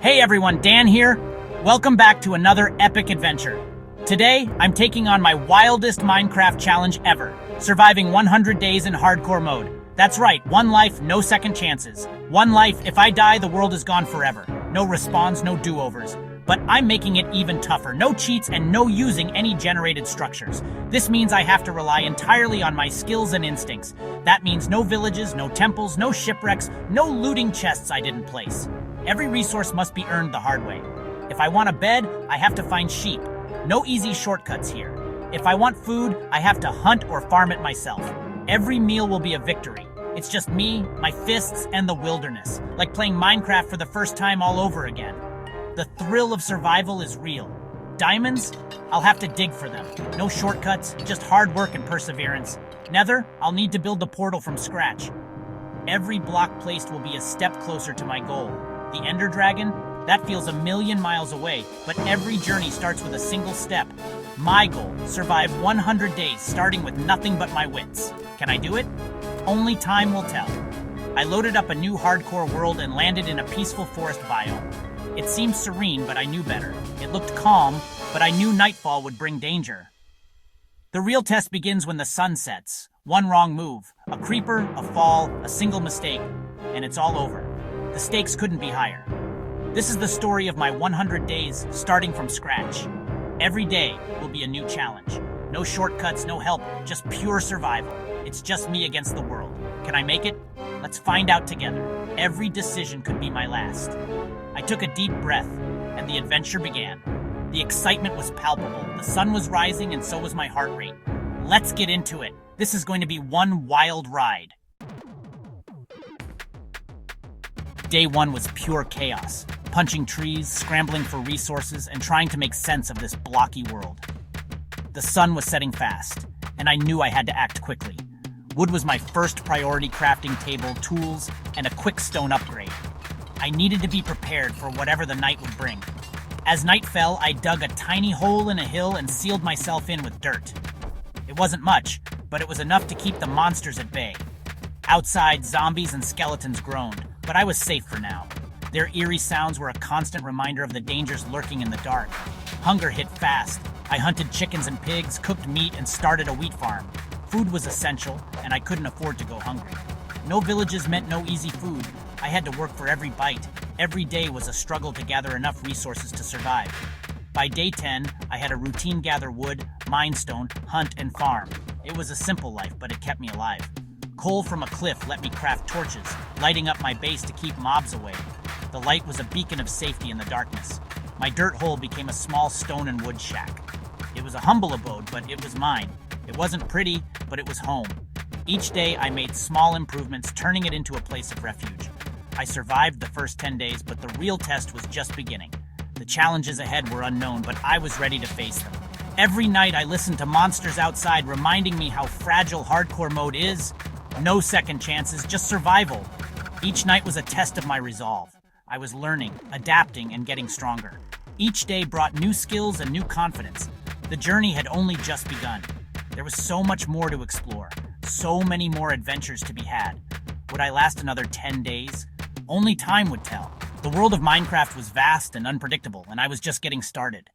Hey everyone, Dan here. Welcome back to another epic adventure. Today, I'm taking on my wildest Minecraft challenge ever, surviving 100 days in hardcore mode. That's right, one life, no second chances. One life, if I die, the world is gone forever. No respawns, no do-overs. But I'm making it even tougher. No cheats and no using any generated structures. This means I have to rely entirely on my skills and instincts. That means no villages, no temples, no shipwrecks, no looting chests I didn't place. Every resource must be earned the hard way. If I want a bed, I have to find sheep. No easy shortcuts here. If I want food, I have to hunt or farm it myself. Every meal will be a victory. It's just me, my fists, and the wilderness. Like playing Minecraft for the first time all over again. The thrill of survival is real. Diamonds? I'll have to dig for them. No shortcuts, just hard work and perseverance. Nether? I'll need to build the portal from scratch. Every block placed will be a step closer to my goal. The Ender Dragon? That feels a million miles away, but every journey starts with a single step. My goal, survive 100 days, starting with nothing but my wits. Can I do it? Only time will tell. I loaded up a new hardcore world and landed in a peaceful forest biome. It seemed serene, but I knew better. It looked calm, but I knew nightfall would bring danger. The real test begins when the sun sets. One wrong move, a creeper, a fall, a single mistake, and it's all over. The stakes couldn't be higher. This is the story of my 100 days, starting from scratch. Every day will be a new challenge. No shortcuts, no help, just pure survival. It's just me against the world. Can I make it? Let's find out together. Every decision could be my last. I took a deep breath, and the adventure began. The excitement was palpable. The sun was rising, and so was my heart rate. Let's get into it. This is going to be one wild ride. Day one was pure chaos. Punching trees, scrambling for resources, and trying to make sense of this blocky world. The sun was setting fast, and I knew I had to act quickly. Wood was my first priority, crafting table, tools, and a quick stone upgrade. I needed to be prepared for whatever the night would bring. As night fell, I dug a tiny hole in a hill and sealed myself in with dirt. It wasn't much, but it was enough to keep the monsters at bay. Outside, zombies and skeletons groaned, but I was safe for now. Their eerie sounds were a constant reminder of the dangers lurking in the dark. Hunger hit fast. I hunted chickens and pigs, cooked meat, and started a wheat farm. Food was essential, and I couldn't afford to go hungry. No villages meant no easy food. I had to work for every bite. Every day was a struggle to gather enough resources to survive. By day 10, I had a routine: gather wood, mine stone, hunt, and farm. It was a simple life, but it kept me alive. Coal from a cliff let me craft torches, lighting up my base to keep mobs away. The light was a beacon of safety in the darkness. My dirt hole became a small stone and wood shack. It was a humble abode, but it was mine. It wasn't pretty, but it was home. Each day I made small improvements, turning it into a place of refuge. I survived the first 10 days, but the real test was just beginning. The challenges ahead were unknown, but I was ready to face them. Every night I listened to monsters outside reminding me how fragile hardcore mode is. No second chances, just survival. Each night was a test of my resolve. I was learning, adapting, and getting stronger. Each day brought new skills and new confidence. The journey had only just begun. There was so much more to explore, so many more adventures to be had. Would I last another 10 days? Only time would tell. The world of Minecraft was vast and unpredictable, and I was just getting started.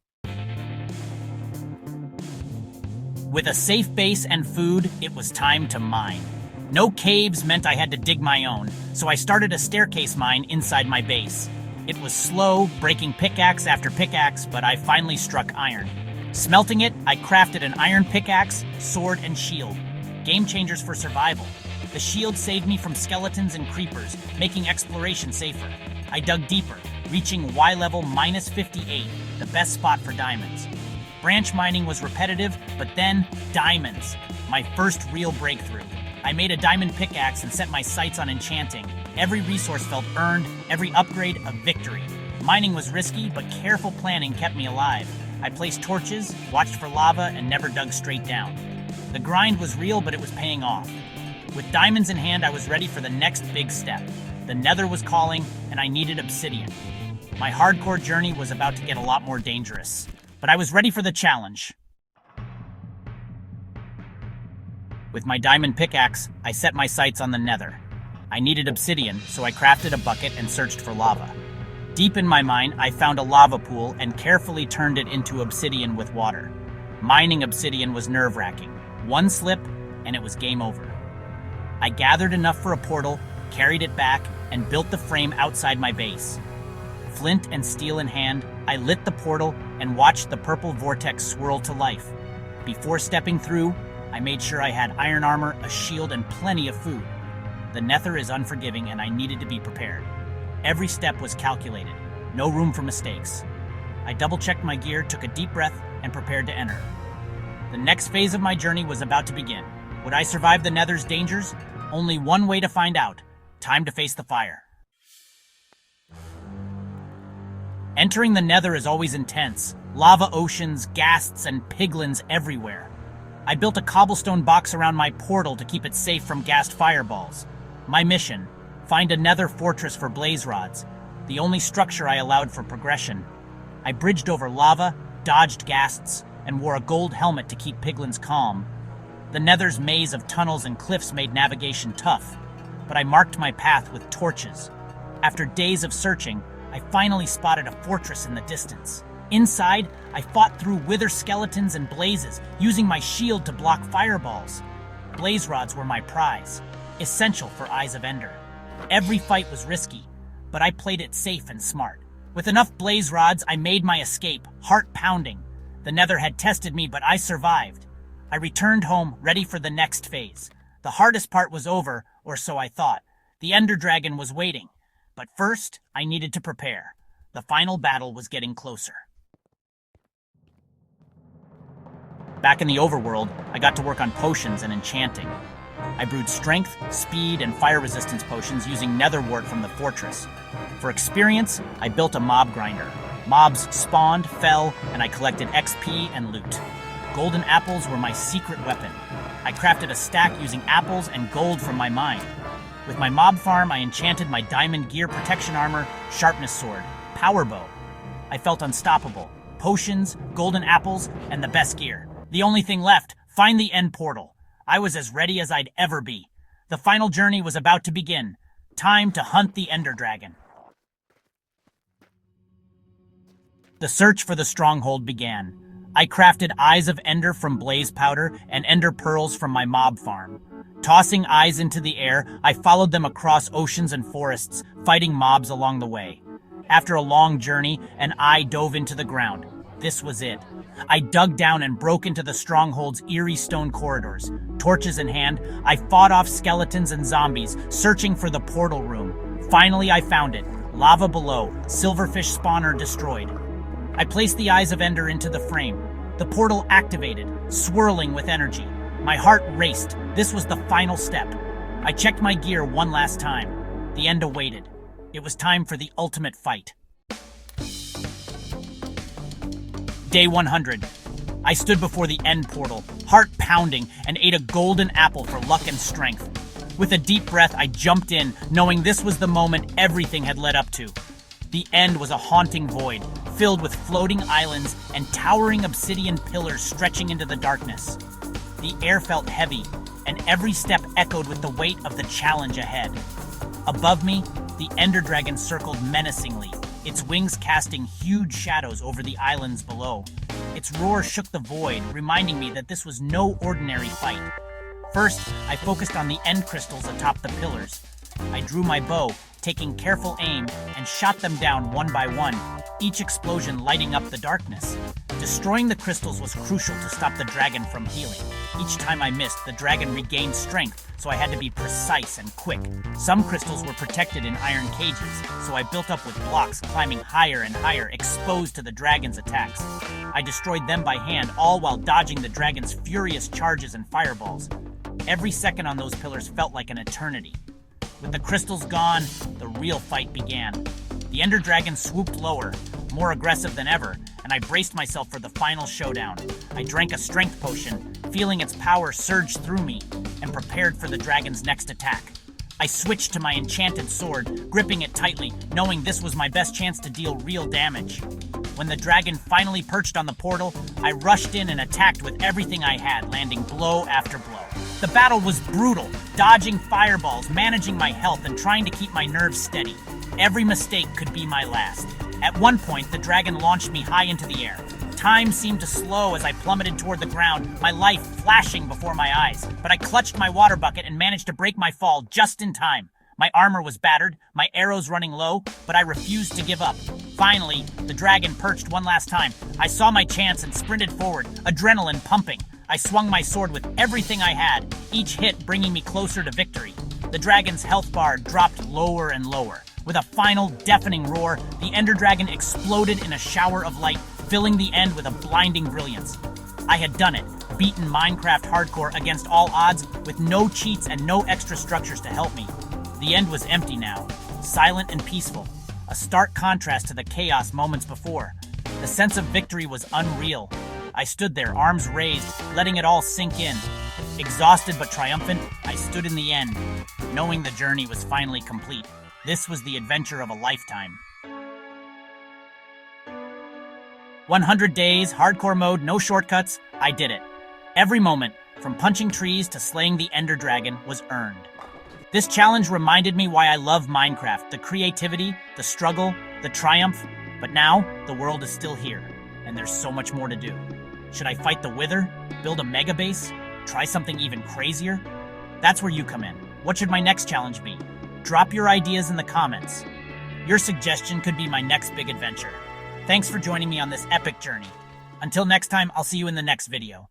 With a safe base and food, it was time to mine. No caves meant I had to dig my own, so I started a staircase mine inside my base. It was slow, breaking pickaxe after pickaxe, but I finally struck iron. Smelting it, I crafted an iron pickaxe, sword, and shield. Game changers for survival. The shield saved me from skeletons and creepers, making exploration safer. I dug deeper, reaching Y level -58, the best spot for diamonds. Branch mining was repetitive, but then diamonds. My first real breakthrough. I made a diamond pickaxe and set my sights on enchanting. Every resource felt earned, every upgrade a victory. Mining was risky, but careful planning kept me alive. I placed torches, watched for lava, and never dug straight down. The grind was real, but it was paying off. With diamonds in hand, I was ready for the next big step. The Nether was calling, and I needed obsidian. My hardcore journey was about to get a lot more dangerous, but I was ready for the challenge. With my diamond pickaxe, I set my sights on the Nether. I needed obsidian, so I crafted a bucket and searched for lava. Deep in my mine, I found a lava pool and carefully turned it into obsidian with water. Mining obsidian was nerve-wracking. One slip, and it was game over. I gathered enough for a portal, carried it back, and built the frame outside my base. Flint and steel in hand, I lit the portal and watched the purple vortex swirl to life. Before stepping through, I made sure I had iron armor, a shield, and plenty of food. The Nether is unforgiving, and I needed to be prepared. Every step was calculated, no room for mistakes. I double-checked my gear, took a deep breath, and prepared to enter. The next phase of my journey was about to begin. Would I survive the Nether's dangers? Only one way to find out. Time to face the fire. Entering the Nether is always intense. Lava oceans, ghasts, and piglins everywhere. I built a cobblestone box around my portal to keep it safe from ghast fireballs. My mission: find a Nether fortress for blaze rods, the only structure I allowed for progression. I bridged over lava, dodged ghasts, and wore a gold helmet to keep piglins calm. The Nether's maze of tunnels and cliffs made navigation tough, but I marked my path with torches. After days of searching, I finally spotted a fortress in the distance. Inside, I fought through wither skeletons and blazes, using my shield to block fireballs. Blaze rods were my prize, essential for Eyes of Ender. Every fight was risky, but I played it safe and smart. With enough blaze rods, I made my escape, heart pounding. The Nether had tested me, but I survived. I returned home, ready for the next phase. The hardest part was over, or so I thought. The Ender Dragon was waiting. But first, I needed to prepare. The final battle was getting closer. Back in the overworld, I got to work on potions and enchanting. I brewed strength, speed, and fire resistance potions using netherwort from the fortress. For experience, I built a mob grinder. Mobs spawned, fell, and I collected XP and loot. Golden apples were my secret weapon. I crafted a stack using apples and gold from my mine. With my mob farm, I enchanted my diamond gear, protection armor, sharpness sword, power bow. I felt unstoppable. Potions, golden apples, and the best gear. The only thing left, find the end portal. I was as ready as I'd ever be. The final journey was about to begin. Time to hunt the Ender Dragon. The search for the stronghold began. I crafted Eyes of Ender from blaze powder and Ender pearls from my mob farm. Tossing eyes into the air, I followed them across oceans and forests, fighting mobs along the way. After a long journey, an eye dove into the ground. This was it. I dug down and broke into the stronghold's eerie stone corridors. Torches in hand, I fought off skeletons and zombies, searching for the portal room. Finally, I found it. Lava below, silverfish spawner destroyed. I placed the Eyes of Ender into the frame. The portal activated, swirling with energy. My heart raced. This was the final step. I checked my gear one last time. The end awaited. It was time for the ultimate fight. Day 100. I stood before the end portal, heart pounding, and ate a golden apple for luck and strength. With a deep breath, I jumped in, knowing this was the moment everything had led up to. The end was a haunting void, filled with floating islands and towering obsidian pillars stretching into the darkness. The air felt heavy, and every step echoed with the weight of the challenge ahead. Above me, the Ender Dragon circled menacingly, its wings casting huge shadows over the islands below. Its roar shook the void, reminding me that this was no ordinary fight. First, I focused on the end crystals atop the pillars. I drew my bow, taking careful aim, and shot them down one by one, each explosion lighting up the darkness. Destroying the crystals was crucial to stop the dragon from healing. Each time I missed, the dragon regained strength, so I had to be precise and quick. Some crystals were protected in iron cages, so I built up with blocks, climbing higher and higher, exposed to the dragon's attacks. I destroyed them by hand, all while dodging the dragon's furious charges and fireballs. Every second on those pillars felt like an eternity. With the crystals gone, the real fight began. The Ender Dragon swooped lower, more aggressive than ever, and I braced myself for the final showdown. I drank a strength potion, feeling its power surge through me, and prepared for the dragon's next attack. I switched to my enchanted sword, gripping it tightly, knowing this was my best chance to deal real damage. When the dragon finally perched on the portal, I rushed in and attacked with everything I had, landing blow after blow. The battle was brutal, dodging fireballs, managing my health, and trying to keep my nerves steady. Every mistake could be my last. At one point, the dragon launched me high into the air. Time seemed to slow as I plummeted toward the ground, my life flashing before my eyes. But I clutched my water bucket and managed to break my fall just in time. My armor was battered, my arrows running low, but I refused to give up. Finally, the dragon perched one last time. I saw my chance and sprinted forward, adrenaline pumping. I swung my sword with everything I had, each hit bringing me closer to victory. The dragon's health bar dropped lower and lower. With a final, deafening roar, the Ender Dragon exploded in a shower of light, filling the end with a blinding brilliance. I had done it, beaten Minecraft Hardcore against all odds, with no cheats and no extra structures to help me. The end was empty now, silent and peaceful, a stark contrast to the chaos moments before. The sense of victory was unreal. I stood there, arms raised, letting it all sink in. Exhausted but triumphant, I stood in the end, knowing the journey was finally complete. This was the adventure of a lifetime. 100 days, hardcore mode, no shortcuts, I did it. Every moment, from punching trees to slaying the Ender Dragon, was earned. This challenge reminded me why I love Minecraft, the creativity, the struggle, the triumph. But now, the world is still here, and there's so much more to do. Should I fight the Wither? Build a mega base? Try something even crazier? That's where you come in. What should my next challenge be? Drop your ideas in the comments. Your suggestion could be my next big adventure. Thanks for joining me on this epic journey. Until next time, I'll see you in the next video.